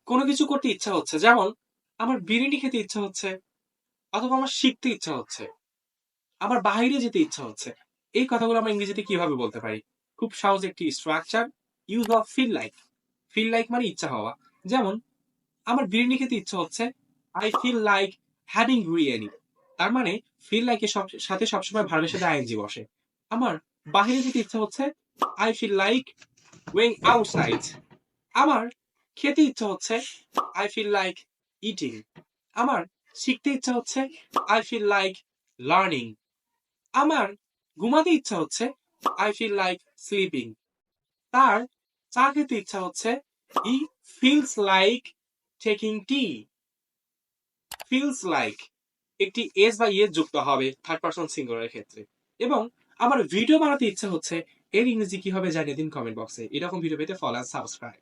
কোনো কিছু করতে ইচ্ছা হচ্ছে, যেমন আমার বিরিয়ানি খেতে ইচ্ছা হচ্ছে, অথবা আমার শিখতে ইচ্ছা হচ্ছে, আমার বাইরে যেতে ইচ্ছা হচ্ছে। এই কথাগুলো আমরা ইংরেজিতে কিভাবে বলতে পারি? খুব সহজ একটি structure, use of feel like. Feel like মানে ইচ্ছা হওয়া। যেমন আমার বিরিয়ানি খেতে ইচ্ছা হচ্ছে, I feel like having biryani. তার মানে ফিল লাইক এর সাথে সবসময় ভার্বের সাথে আইএনজি বসে। আমার বাহিরে যেতে ইচ্ছা হচ্ছে, I feel like going outside. আমার খেতে ইচ্ছা হচ্ছে, আই ফিল লাইক ইটিং। আমার শিখতে ইচ্ছা হচ্ছে, আই ফিল লাইক লার্নিং। আমার ঘুমাতে ইচ্ছা হচ্ছে, আই ফিল লাইক স্লিপিং। তার চা খেতে ইচ্ছা হচ্ছে, he feels like taking tea. Feels like একটি এস বা ইয়েস যুক্ত হবে থার্ড পারসন সিঙ্গুলারের ক্ষেত্রে। এবং আমার ভিডিও বানাতে ইচ্ছা হচ্ছে, এর ইংরেজি কি হবে জানিয়ে দিন কমেন্ট বক্সে। এরকম ভিডিও পেতে ফলো আর সাবস্ক্রাইব।